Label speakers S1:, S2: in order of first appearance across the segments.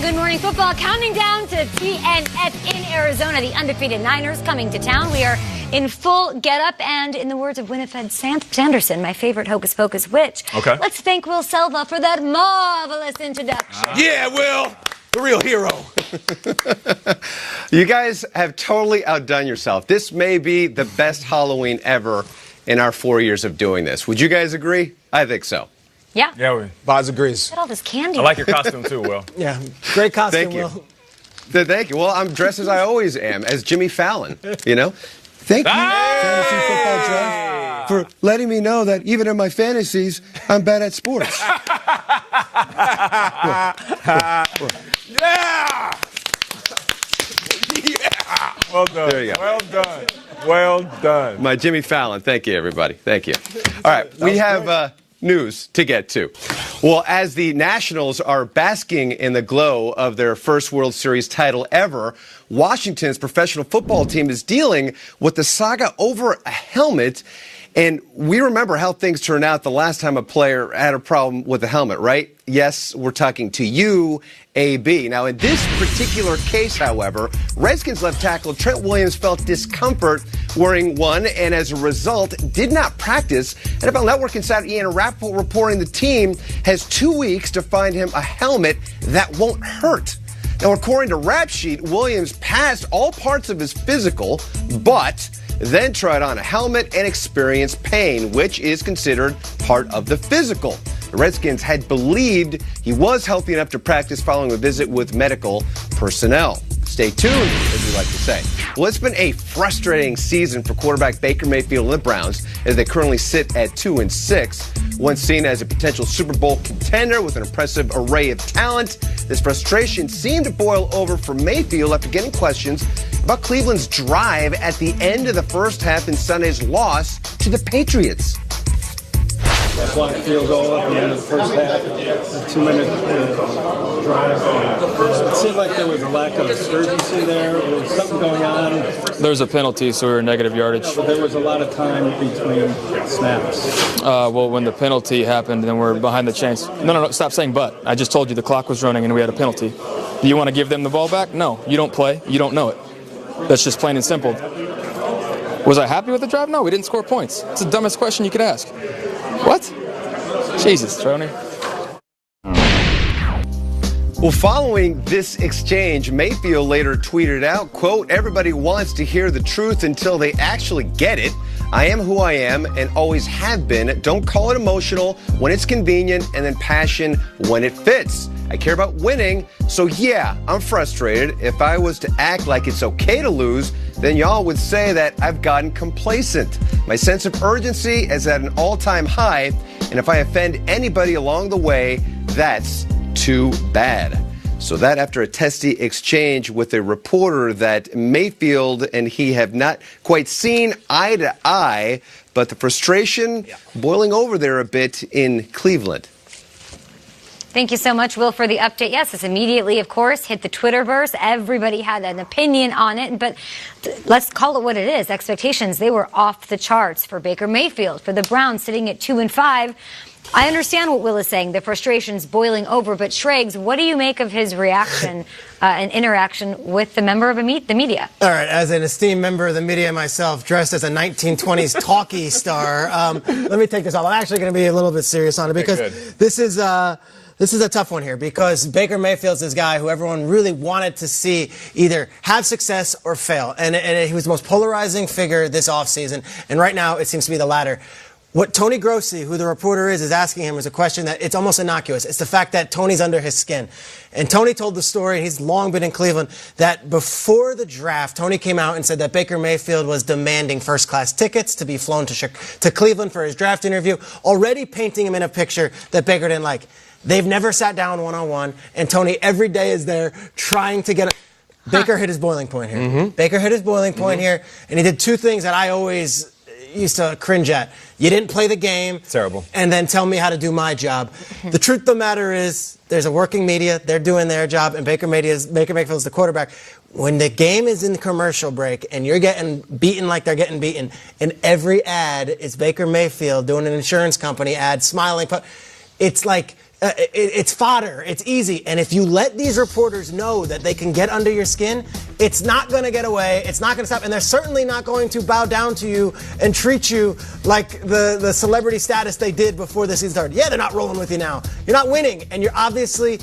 S1: on Good Morning Football. Counting down to GMFB in Arizona. The undefeated Niners coming to town. We are in full get-up, and in the words of Winifred Sanderson, my favorite Hocus Pocus witch, let's thank Will Selva for that marvelous introduction.
S2: Yeah, Will, the real hero.
S3: You guys have totally outdone yourself. This may be the best Halloween ever in our 4 years of doing this. Would you guys agree? I think so.
S1: Yeah.
S2: Yeah, Boz agrees.
S1: Look at all this candy.
S4: I like your costume too, Will.
S5: Yeah, great costume,
S3: Thank you.
S5: Will.
S3: Thank you. Well, I'm dressed as I always am, as Jimmy Fallon, you know? Thank you, Fantasy Football Draft, for letting me know that even in my fantasies, I'm bad at sports.
S2: Yeah! Yeah! Well done.
S3: There you go.
S2: Well done. Well done.
S3: My Jimmy Fallon. Thank you, everybody. Thank you. All right, we have news to get to. Well, as the Nationals are basking in the glow of their first World Series title ever, Washington's professional football team is dealing with the saga over a helmet. And we remember how things turned out the last time a player had a problem with a helmet, right? Yes, we're talking to you, AB. Now, in this particular case, however, Redskins left tackle Trent Williams felt discomfort wearing one, and as a result, did not practice. NFL Network insider Ian Rappaport reporting the team has 2 weeks to find him a helmet that won't hurt. Now, according to Rap Sheet, Williams passed all parts of his physical, but then tried on a helmet and experienced pain, which is considered part of the physical. The Redskins had believed he was healthy enough to practice following a visit with medical personnel. Stay tuned, as we like to say. Well, it's been a frustrating season for quarterback Baker Mayfield and the Browns, as they currently sit at 2-6. Once seen as a potential Super Bowl contender with an impressive array of talent, this frustration seemed to boil over for Mayfield after getting questions about Cleveland's drive at the end of the first half in Sunday's loss to the Patriots.
S6: That blocked field goal at the end of the first half, a 2-minute drive. It seemed like there was a lack of urgency there. There was something going on.
S4: There was a penalty, so we were negative yardage.
S6: But there was a lot of time between snaps.
S4: Well, when the penalty happened, then we're behind the chains. No, stop saying but. I just told you the clock was running and we had a penalty. Do you want to give them the ball back? No, you don't play. You don't know it. That's just plain and simple. Was I happy with the drive? No, we didn't score points. It's the dumbest question you could ask. What? Jesus, Tony.
S3: Well, following this exchange, Mayfield later tweeted out, quote, "Everybody wants to hear the truth until they actually get it. I am who I am and always have been. Don't call it emotional when it's convenient and then passion when it fits. I care about winning, so yeah, I'm frustrated. If I was to act like it's okay to lose, then y'all would say that I've gotten complacent. My sense of urgency is at an all-time high, and if I offend anybody along the way, that's too bad." So that after a testy exchange with a reporter that Mayfield and he have not quite seen eye to eye, but the frustration boiling over there a bit in Cleveland.
S1: Thank you so much, Will, for the update. Yes, this immediately, of course, hit the Twitterverse. Everybody had an opinion on it, but let's call it what it is. Expectations, they were off the charts for Baker Mayfield, for the Browns sitting at 2-5. I understand what Will is saying, the frustration's boiling over, but Schrags, what do you make of his reaction and interaction with the member of the media?
S5: All right, as an esteemed member of the media myself, dressed as a 1920s talkie star, let me take this off. I'm actually going to be a little bit serious on it because this is a tough one here because Baker Mayfield's this guy who everyone really wanted to see either have success or fail. And he was the most polarizing figure this offseason. And right now, it seems to be the latter. What Tony Grossi, who the reporter is asking him is a question that it's almost innocuous. It's the fact that Tony's under his skin. And Tony told the story, he's long been in Cleveland, that before the draft, Tony came out and said that Baker Mayfield was demanding first-class tickets to be flown to Cleveland for his draft interview, already painting him in a picture that Baker didn't like. They've never sat down one-on-one, and Tony every day is there trying to get Baker hit his boiling point here. Baker hit his boiling point here, and he did two things that I always used to cringe at. You didn't play the game.
S2: Terrible.
S5: And then tell me how to do my job. The truth of the matter is there's a working media. They're doing their job, and Baker Mayfield's the quarterback. When the game is in the commercial break and you're getting beaten like they're getting beaten, and every ad is Baker Mayfield doing an insurance company ad, smiling. It's like it's fodder. It's easy. And if you let these reporters know that they can get under your skin, it's not going to get away. It's not going to stop. And they're certainly not going to bow down to you and treat you like the celebrity status they did before the season started. Yeah, they're not rolling with you now. You're not winning. And you're obviously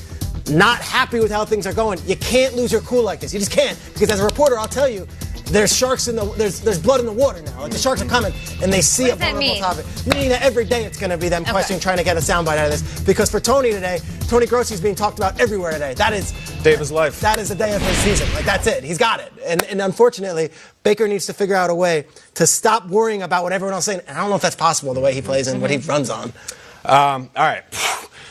S5: not happy with how things are going. You can't lose your cool like this. You just can't. Because as a reporter, I'll tell you, there's sharks in the there's blood in the water now. Like the sharks are coming, and they see a vulnerable topic. Meaning that every day it's going to be them questioning, trying to get a soundbite out of this. Because for Tony today, Tony Grossi's being talked about everywhere today. That is
S2: day of his life.
S5: That is the day of his season. Like that's it. He's got it. And unfortunately, Baker needs to figure out a way to stop worrying about what everyone else is saying. And I don't know if that's possible the way he plays and what he runs on.
S2: All right.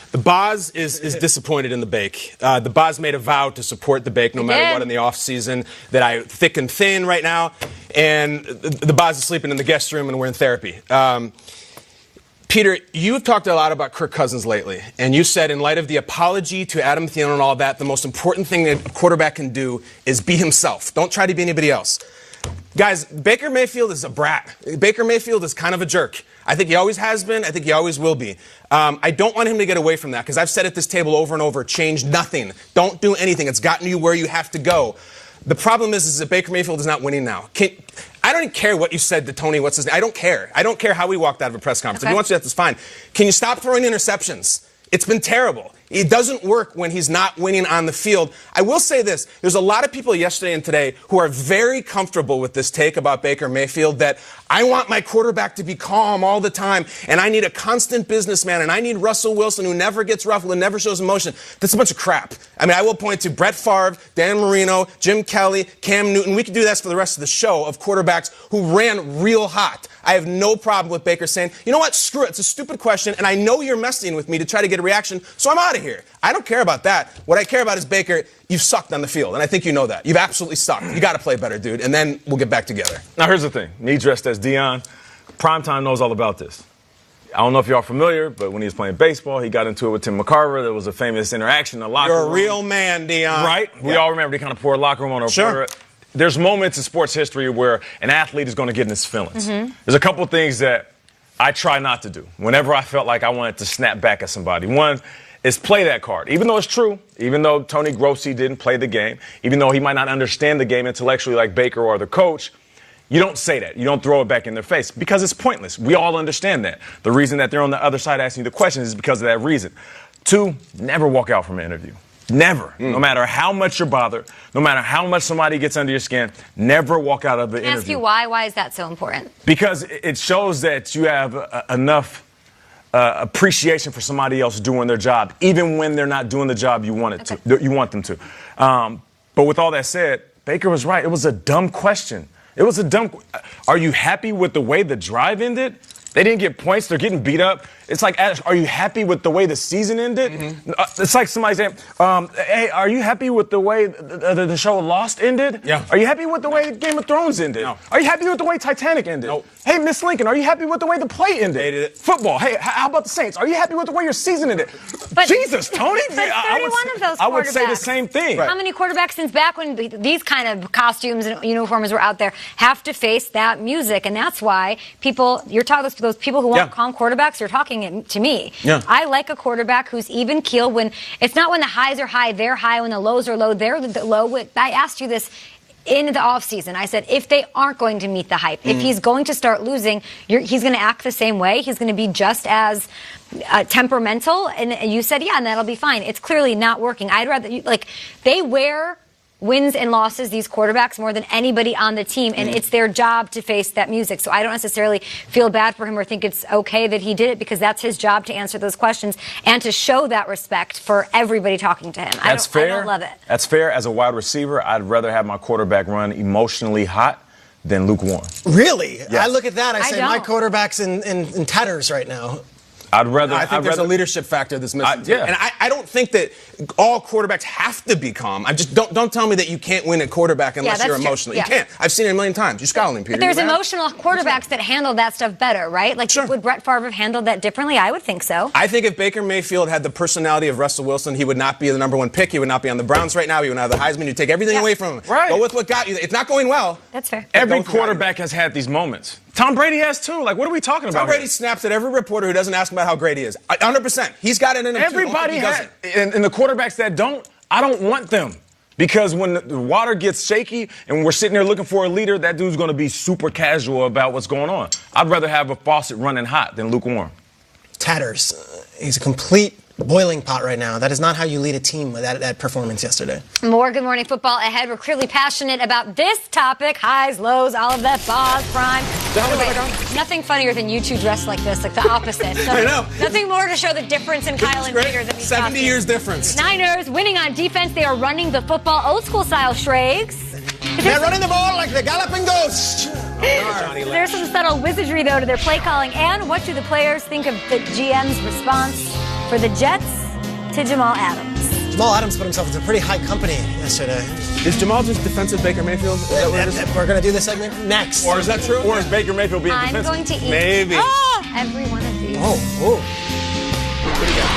S2: The Boz is disappointed in the Bake. The Boz made a vow to support the Bake no matter what in the offseason, that I thick and thin right now. And the Boz is sleeping in the guest room and we're in therapy. Peter, you've talked a lot about Kirk Cousins lately. And you said in light of the apology to Adam Thielen and all that, the most important thing that a quarterback can do is be himself. Don't try to be anybody else. Guys, Baker Mayfield is a brat. Baker Mayfield is kind of a jerk. I think he always has been. I think he always will be. I don't want him to get away from that because I've said at this table over and over, change nothing. Don't do anything. It's gotten you where you have to go. The problem is that Baker Mayfield is not winning now. I don't even care what you said to Tony. What's his name? I don't care. I don't care how he walked out of a press conference. If he wants to do that, that's fine. Can you stop throwing interceptions? It's been terrible. It doesn't work when he's not winning on the field. I will say this. There's a lot of people yesterday and today who are very comfortable with this take about Baker Mayfield that I want my quarterback to be calm all the time and I need a constant businessman and I need Russell Wilson who never gets ruffled and never shows emotion. That's a bunch of crap. I mean, I will point to Brett Favre, Dan Marino, Jim Kelly, Cam Newton. We could do this for the rest of the show of quarterbacks who ran real hot. I have no problem with Baker saying, you know what, screw it. It's a stupid question and I know you're messing with me to try to get a reaction, so I'm out of here. I don't care about that. What I care about is, Baker, you've sucked on the field, and I think you know that. You've absolutely sucked. You got to play better, dude, and then we'll get back together.
S6: Now, here's the thing. Me dressed as Deion, Primetime knows all about this. I don't know if y'all are familiar, but when he was playing baseball, he got into it with Tim McCarver. There was a famous interaction in the locker room.
S2: You're a real man, Deion.
S6: Right? Yeah. We all remember he kind of poured locker room on a reporter. There's moments in sports history where an athlete is going to get in his feelings. There's a couple of things that I try not to do whenever I felt like I wanted to snap back at somebody. One is play that card. Even though it's true, even though Tony Grossi didn't play the game, even though he might not understand the game intellectually like Baker or the coach, you don't say that. You don't throw it back in their face because it's pointless. We all understand that. The reason that they're on the other side asking you the questions is because of that reason. Two, never walk out from an interview. Never. No matter how much you're bothered, no matter how much somebody gets under your skin, never walk out of the interview.
S1: Ask you why. Why is that so important?
S6: Because it shows that you have enough appreciation for somebody else doing their job, even when they're not doing the job you want them to. But with all that said, Baker was right. It was a dumb question. It was a dumb. Are you happy with the way the drive ended? They didn't get points. They're getting beat up. It's like, are you happy with the way the season ended? It's like somebody saying, hey, are you happy with the way the show Lost ended?
S2: Yeah.
S6: Are you happy with the way Game of Thrones ended?
S2: No.
S6: Are you happy with the way Titanic ended?
S2: No.
S6: Hey, Miss Lincoln, are you happy with the way the play ended?
S2: Hated it.
S6: Football. Hey, how about the Saints? Are you happy with the way your season ended?
S1: But,
S6: Jesus, Tony.
S1: But 31 of those quarterbacks.
S6: I would say the same thing.
S1: How many quarterbacks since back when these kind of costumes and uniforms were out there have to face that music? And that's why you're talking to those people who want calm quarterbacks, you're talking to me.
S2: Yeah.
S1: I like a quarterback who's even keel when it's not when the highs are high, they're high, when the lows are low, they're low. I asked you this in the offseason. I said, if they aren't going to meet the hype, if he's going to start losing, he's going to act the same way. He's going to be just as temperamental. And you said, yeah, and that'll be fine. It's clearly not working. I'd rather, they wear wins and losses, these quarterbacks, more than anybody on the team, and it's their job to face that music. So I don't necessarily feel bad for him or think it's okay that he did it, because that's his job to answer those questions and to show that respect for everybody talking to him.
S6: That's fair.
S1: I don't love it.
S6: That's fair. As a wide receiver, I'd rather have my quarterback run emotionally hot than lukewarm.
S5: Really?
S6: Yes.
S5: I look at that, I say my
S1: don't.
S5: quarterback's in tatters right now.
S6: I think
S2: there's a leadership factor that's missing.
S6: Yeah.
S2: And I don't think that all quarterbacks have to be calm. Don't tell me that you can't win at quarterback unless you're emotional. You can't. I've seen it a million times. You're scowling, Peter.
S1: But there's emotional quarterbacks that handle that stuff better, right? Like, would Brett Favre have handled that differently? I would think so.
S2: I think if Baker Mayfield had the personality of Russell Wilson, he would not be the #1 pick. He would not be on the Browns right now. He would not have the Heisman. You'd take everything away from him.
S6: Right.
S2: Go with what got you. It's not going well.
S1: That's fair.
S6: Every quarterback has had these moments. Tom Brady has too. Like, what are we talking about?
S2: Tom Brady snaps at every reporter who doesn't ask him about how great he is. 100%. He's got it in him.
S6: Everybody has. And the quarterbacks that don't, I don't want them. Because when the water gets shaky and we're sitting there looking for a leader, that dude's going to be super casual about what's going on. I'd rather have a faucet running hot than lukewarm.
S5: Tatters. He's a complete boiling pot right now. That is not how you lead a team with that performance yesterday.
S1: More Good Morning Football ahead. We're clearly passionate about this topic. Highs, lows, all of that, Boz, prime. Nothing funnier than you two dressed like this, like the opposite. So
S2: I know.
S1: Nothing more to show the difference in Kyle and Baker than these
S2: 70
S1: costumes.
S2: years difference.
S1: Niners winning on defense. They are running the football old school style, Schrags.
S5: They're running the ball like the galloping ghost.
S1: There's some subtle wizardry, though, to their play calling. And what do the players think of the GM's response for the Jets to Jamal Adams?
S5: Jamal Adams put himself into pretty high company yesterday.
S2: Is Jamal just defensive Baker Mayfield? Is that what it is?
S5: We're going to do this segment next.
S2: Or is that true?
S6: Or is Baker Mayfield being
S1: I'm
S6: defensive?
S1: going to eat
S2: Maybe.
S1: every one of these.
S5: Oh.
S2: Pretty good.